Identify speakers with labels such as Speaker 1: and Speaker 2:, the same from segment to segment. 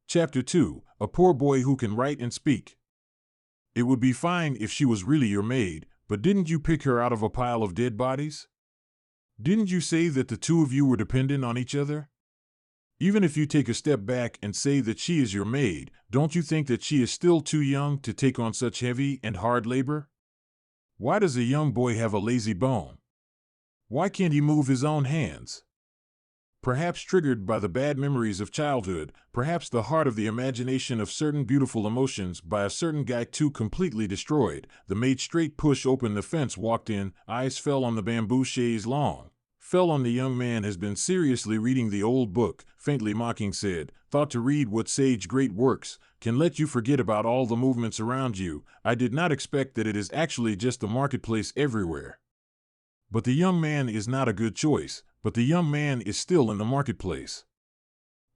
Speaker 1: Chapter 2. A Poor Boy Who Can Write and Speak. It would be fine if she was really your maid, but didn't you pick her out of a pile of dead bodies? Didn't you say that the two of you were dependent on each other? Even if you take a step back and say that she is your maid, don't you think that she is still too young to take on such heavy and hard labor? Why does a young boy have a lazy bone? Why can't he move his own hands? Perhaps triggered by the bad memories of childhood, perhaps the heart of the imagination of certain beautiful emotions by a certain guy too completely destroyed, the maid straight push open the fence, walked in, eyes fell on the bamboo chaise long. Fell on the young man has been seriously reading the old book, faintly mocking said, thought to read what sage great works, can let you forget about all the movements around you. I did not expect that it is actually just the marketplace everywhere. But the young man is not a good choice, but the young man is still in the marketplace.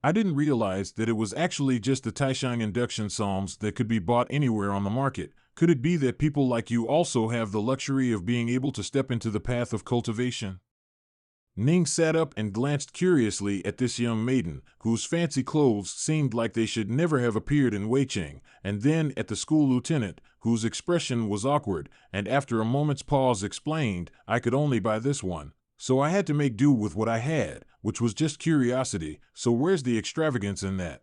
Speaker 1: I didn't realize that it was actually just the Taishang induction psalms that could be bought anywhere on the market. Could it be that people like you also have the luxury of being able to step into the path of cultivation? Ning sat up and glanced curiously at this young maiden, whose fancy clothes seemed like they should never have appeared in Weiqing, and then at the school lieutenant, whose expression was awkward, and after a moment's pause explained, I could only buy this one, so I had to make do with what I had, which was just curiosity, so where's the extravagance in that?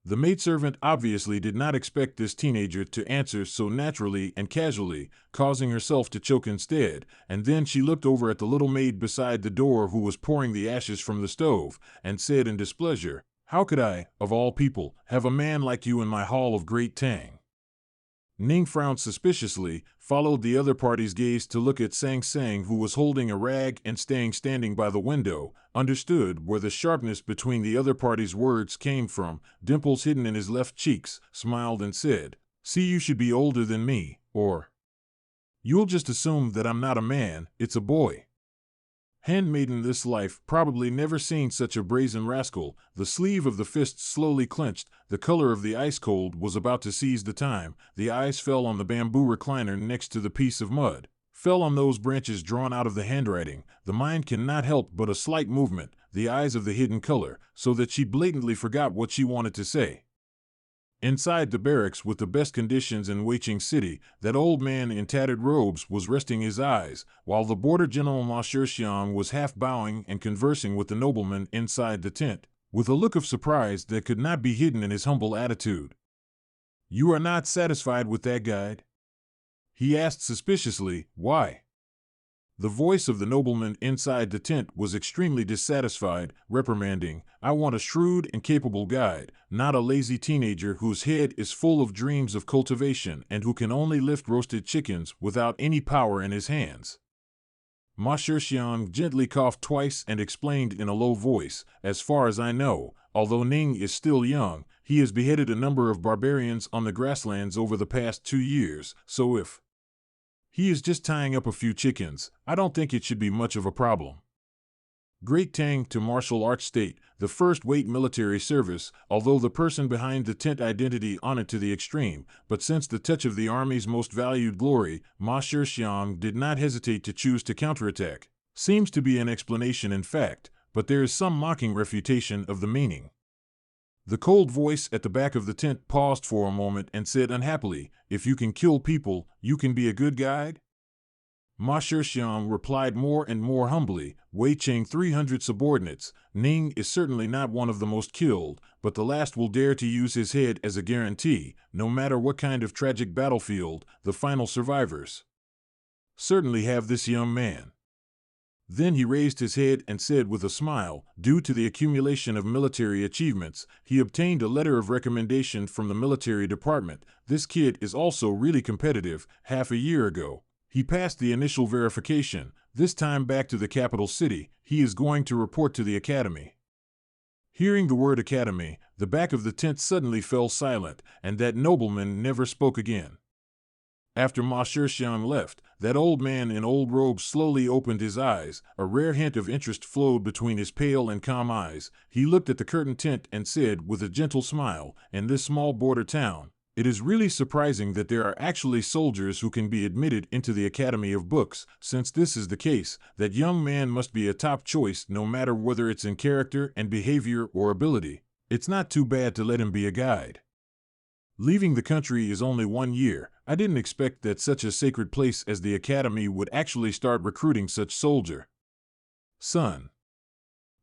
Speaker 1: The maidservant obviously did not expect this teenager to answer so naturally and casually, causing herself to choke instead, and then she looked over at the little maid beside the door who was pouring the ashes from the stove, and said in displeasure, how could I, of all people, have a man like you in my hall of great tang? Ning frowned suspiciously, followed the other party's gaze to look at Sang Sang, who was holding a rag and staying standing by the window, understood where the sharpness between the other party's words came from, dimples hidden in his left cheeks, smiled and said, see, you should be older than me, or you'll just assume that I'm not a man, it's a boy. Handmaiden this life, probably never seen such a brazen rascal. The sleeve of the fist slowly clenched, the color of the ice cold was about to seize the time. The eyes fell on the bamboo recliner next to the piece of mud, fell on those branches drawn out of the handwriting. The mind cannot help but a slight movement, the eyes of the hidden color, so that she blatantly forgot what she wanted to say. Inside the barracks with the best conditions in Weiqing City, that old man in tattered robes was resting his eyes, while the border general Ma Shixiang was half bowing and conversing with the nobleman inside the tent, with a look of surprise that could not be hidden in his humble attitude. You are not satisfied with that guide? He asked suspiciously. Why? The voice of the nobleman inside the tent was extremely dissatisfied, reprimanding, I want a shrewd and capable guide, not a lazy teenager whose head is full of dreams of cultivation and who can only lift roasted chickens without any power in his hands. Ma Shixiang gently coughed twice and explained in a low voice, as far as I know, although Ning is still young, he has beheaded a number of barbarians on the grasslands over the past 2 years, so if he is just tying up a few chickens, I don't think it should be much of a problem. Great Tang to martial arts state, the first weight military service, although the person behind the tent identity on it to the extreme, but since the touch of the army's most valued glory, Ma Shixiang did not hesitate to choose to counterattack. Seems to be an explanation in fact, but there is some mocking refutation of the meaning. The cold voice at the back of the tent paused for a moment and said unhappily, if you can kill people, you can be a good guide? Ma Shixiang replied more and more humbly, Weiqing 300 subordinates, Ning is certainly not one of the most killed, but the last will dare to use his head as a guarantee, no matter what kind of tragic battlefield, the final survivors certainly have this young man. Then he raised his head and said with a smile, due to the accumulation of military achievements, he obtained a letter of recommendation from the military department. This kid is also really competitive. Half a year ago, he passed the initial verification. This time back to the capital city, he is going to report to the academy. Hearing the word academy, the back of the tent suddenly fell silent, and that nobleman never spoke again. After Ma Shixiang left, that old man in old robes slowly opened his eyes. A rare hint of interest flowed between his pale and calm eyes. He looked at the curtained tent and said with a gentle smile, in this small border town, it is really surprising that there are actually soldiers who can be admitted into the Academy of Books. Since this is the case, that young man must be a top choice no matter whether it's in character and behavior or ability. It's not too bad to let him be a guide. Leaving the country is only 1 year. I didn't expect that such a sacred place as the academy would actually start recruiting such soldier. Son.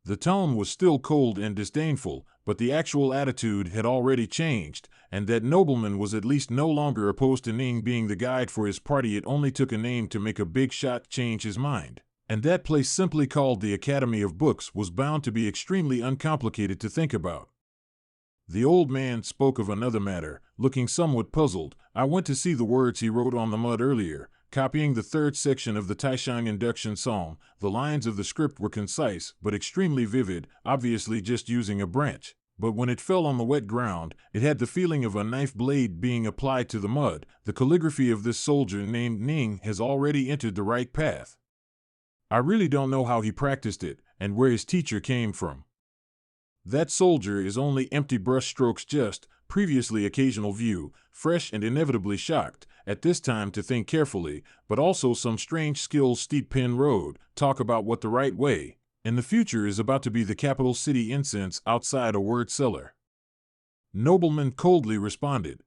Speaker 1: The tone was still cold and disdainful, but the actual attitude had already changed, and that nobleman was at least no longer opposed to Ning being the guide for his party. It only took a name to make a big shot change his mind. And that place, simply called the Academy of Books, was bound to be extremely uncomplicated to think about. The old man spoke of another matter, looking somewhat puzzled. I went to see the words he wrote on the mud earlier, copying the third section of the Taishang induction psalm. The lines of the script were concise, but extremely vivid, obviously just using a branch. But when it fell on the wet ground, it had the feeling of a knife blade being applied to the mud. The calligraphy of this soldier named Ning has already entered the right path. I really don't know how he practiced it, and where his teacher came from. That soldier is only empty brush strokes, just, previously occasional view, fresh and inevitably shocked, at this time to think carefully, but also some strange skills. Steep pin road, talk about what the right way, in the future is about to be the capital city incense outside a word cellar. Nobleman coldly responded.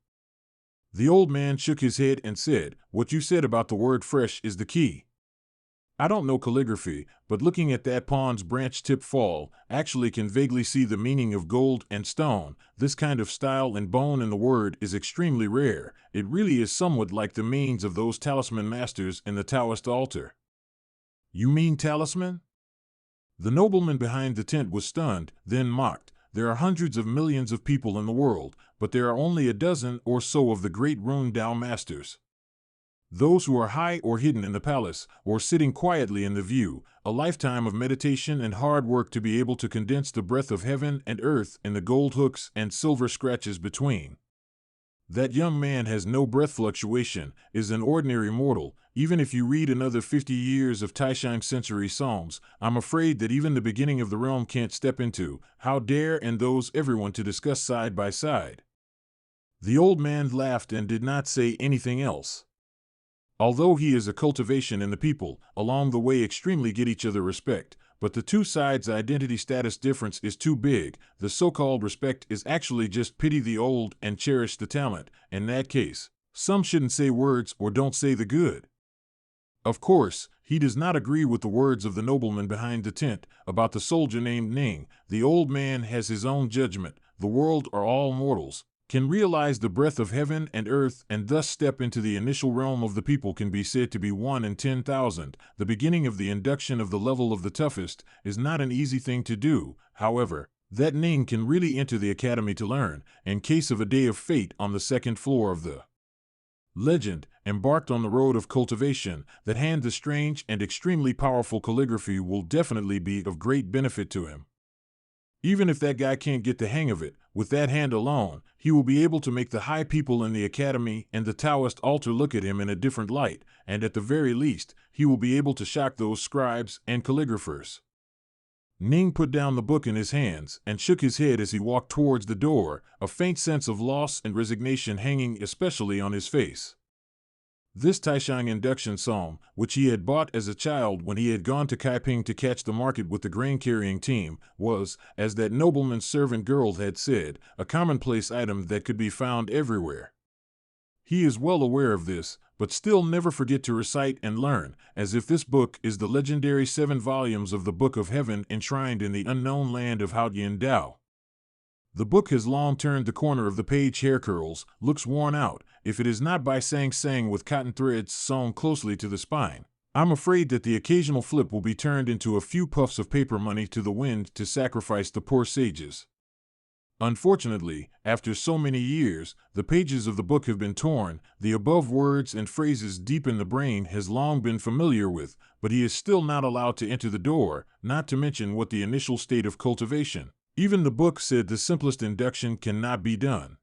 Speaker 1: The old man shook his head and said, what you said about the word fresh is the key. I don't know calligraphy, but looking at that pawn's branch tip fall, actually can vaguely see the meaning of gold and stone. This kind of style and bone in the word is extremely rare. It really is somewhat like the means of those talisman masters in the Taoist altar. You mean talisman? The nobleman behind the tent was stunned, then mocked. There are hundreds of millions of people in the world, but there are only a dozen or so of the great rune Dao masters. Those who are high or hidden in the palace, or sitting quietly in the view, a lifetime of meditation and hard work to be able to condense the breath of heaven and earth in the gold hooks and silver scratches between. That young man has no breath fluctuation, is an ordinary mortal. Even if you read another 50 years of Taishang sensory psalms, I'm afraid that even the beginning of the realm can't step into. How dare and those everyone to discuss side by side. The old man laughed and did not say anything else. Although he is a cultivation in the people, along the way extremely get each other respect, but the two sides' identity status difference is too big. The so-called respect is actually just pity the old and cherish the talent. In that case, some shouldn't say words or don't say the good. Of course, he does not agree with the words of the nobleman behind the tent about the soldier named Ning. The old man has his own judgment. The world are all mortals, can realize the breath of heaven and earth, and thus step into the initial realm of the people can be said to be 1 in 10,000. The beginning of the induction of the level of the toughest is not an easy thing to do. However, that Ning can really enter the academy to learn, in case of a day of fate on the second floor of the legend, embarked on the road of cultivation, that hand the strange and extremely powerful calligraphy will definitely be of great benefit to him. Even if that guy can't get the hang of it, with that hand alone, he will be able to make the high people in the academy and the Taoist altar look at him in a different light, and at the very least, he will be able to shock those scribes and calligraphers. Ning put down the book in his hands and shook his head as he walked towards the door, a faint sense of loss and resignation hanging especially on his face. This Taishang induction psalm, which he had bought as a child when he had gone to Kaiping to catch the market with the grain-carrying team, was, as that nobleman's servant girl had said, a commonplace item that could be found everywhere. He is well aware of this, but still never forget to recite and learn, as if this book is the legendary 7 volumes of the Book of Heaven enshrined in the unknown land of Haotian Dao. The book has long turned the corner of the page, hair curls, looks worn out, if it is not by sang with cotton threads sewn closely to the spine. I'm afraid that the occasional flip will be turned into a few puffs of paper money to the wind to sacrifice the poor sages. Unfortunately, after so many years, the pages of the book have been torn. The above words and phrases deep in the brain has long been familiar with, but he is still not allowed to enter the door, not to mention what the initial state of cultivation. Even the book said the simplest induction cannot be done.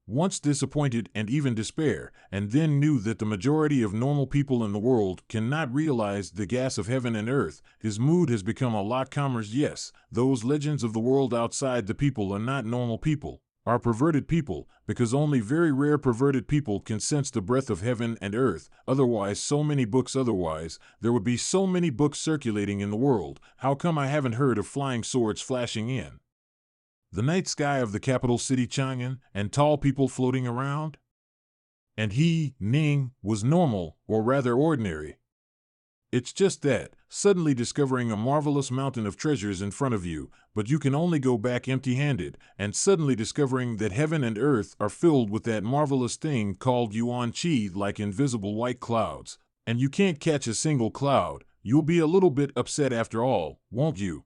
Speaker 1: Once disappointed and even despair, and then knew that the majority of normal people in the world cannot realize the gas of heaven and earth, his mood has become a lot calmer. Yes, those legends of the world outside the people are not normal people, are perverted people, because only very rare perverted people can sense the breath of heaven and earth. Otherwise, there would be so many books circulating in the world. How come I haven't heard of flying swords flashing in? The night sky of the capital city Chang'an and tall people floating around? And he, Ning, was normal, or rather ordinary. It's just that, suddenly discovering a marvelous mountain of treasures in front of you, but you can only go back empty-handed, and suddenly discovering that heaven and earth are filled with that marvelous thing called yuan qi like invisible white clouds, and you can't catch a single cloud, you'll be a little bit upset after all, won't you?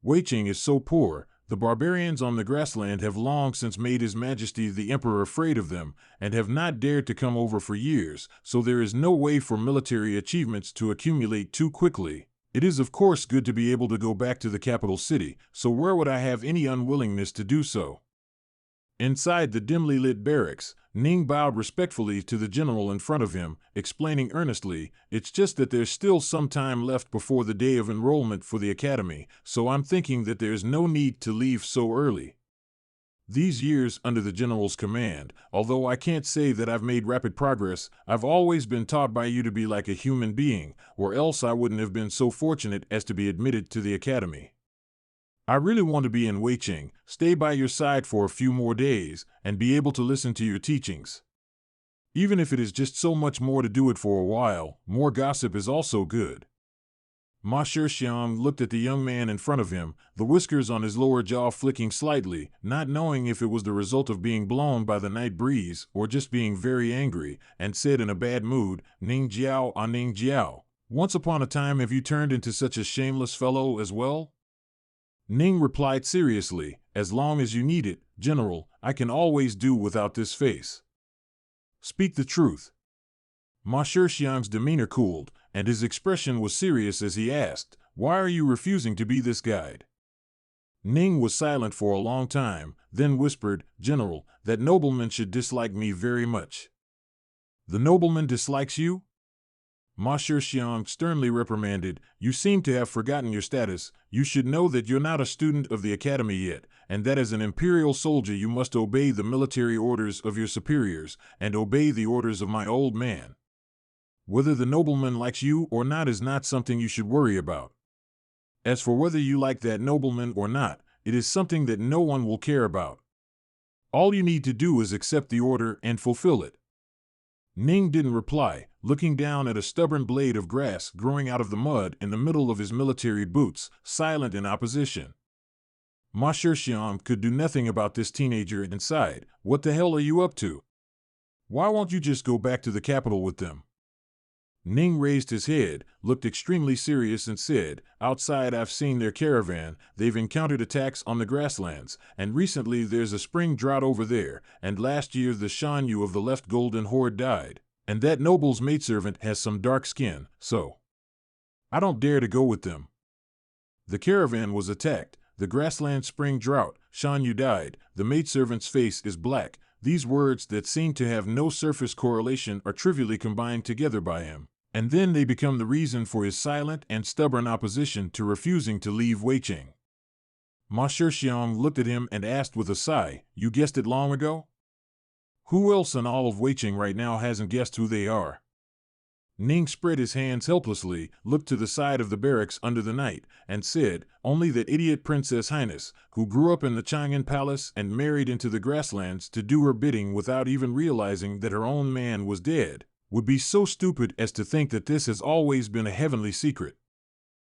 Speaker 1: Wei Qing is so poor. The barbarians on the grassland have long since made His Majesty the Emperor afraid of them, and have not dared to come over for years, so there is no way for military achievements to accumulate too quickly. It is of course good to be able to go back to the capital city, so where would I have any unwillingness to do so? Inside the dimly lit barracks, Ning bowed respectfully to the general in front of him, explaining earnestly, "It's just that there's still some time left before the day of enrollment for the academy, so I'm thinking that there's no need to leave so early." These years under the general's command, although I can't say that I've made rapid progress, I've always been taught by you to be like a human being, or else I wouldn't have been so fortunate as to be admitted to the academy. I really want to be in Wei Qing, stay by your side for a few more days, and be able to listen to your teachings. Even if it is just so much more to do it for a while, more gossip is also good. Ma Shixiang looked at the young man in front of him, the whiskers on his lower jaw flicking slightly, not knowing if it was the result of being blown by the night breeze or just being very angry, and said in a bad mood, "Ning Jiao, ah Ning Jiao, once upon a time have you turned into such a shameless fellow as well?" Ning replied seriously, "As long as you need it, General, I can always do without this face." "Speak the truth." Ma Shixiang's demeanor cooled, and his expression was serious as he asked, "Why are you refusing to be this guide?" Ning was silent for a long time, then whispered, "General, that nobleman should dislike me very much." "The nobleman dislikes you?" Ma Shixiang sternly reprimanded, "You seem to have forgotten your status. You should know that you're not a student of the academy yet, and that as an imperial soldier you must obey the military orders of your superiors, and obey the orders of my old man. Whether the nobleman likes you or not is not something you should worry about. As for whether you like that nobleman or not, it is something that no one will care about. All you need to do is accept the order and fulfill it." Ning didn't reply, looking down at a stubborn blade of grass growing out of the mud in the middle of his military boots, silent in opposition. Ma Shixiang could do nothing about this teenager inside. "What the hell are you up to? Why won't you just go back to the capital with them?" Ning raised his head, looked extremely serious and said, "Outside I've seen their caravan, they've encountered attacks on the grasslands, and recently there's a spring drought over there, and last year the Shan Yu of the left golden horde died, and that noble's maidservant has some dark skin, so I don't dare to go with them. The caravan was attacked, the grassland spring drought, Shan Yu died, the maidservant's face is black." These words that seem to have no surface correlation are trivially combined together by him, and then they become the reason for his silent and stubborn opposition to refusing to leave Wei Qing. Ma Shixiang looked at him and asked with a sigh, "You guessed it long ago? Who else in all of Wei Qing right now hasn't guessed who they are?" Ning spread his hands helplessly, looked to the side of the barracks under the night, and said, "Only that idiot Princess Highness, who grew up in the Chang'an Palace and married into the grasslands to do her bidding without even realizing that her own man was dead, would be so stupid as to think that this has always been a heavenly secret."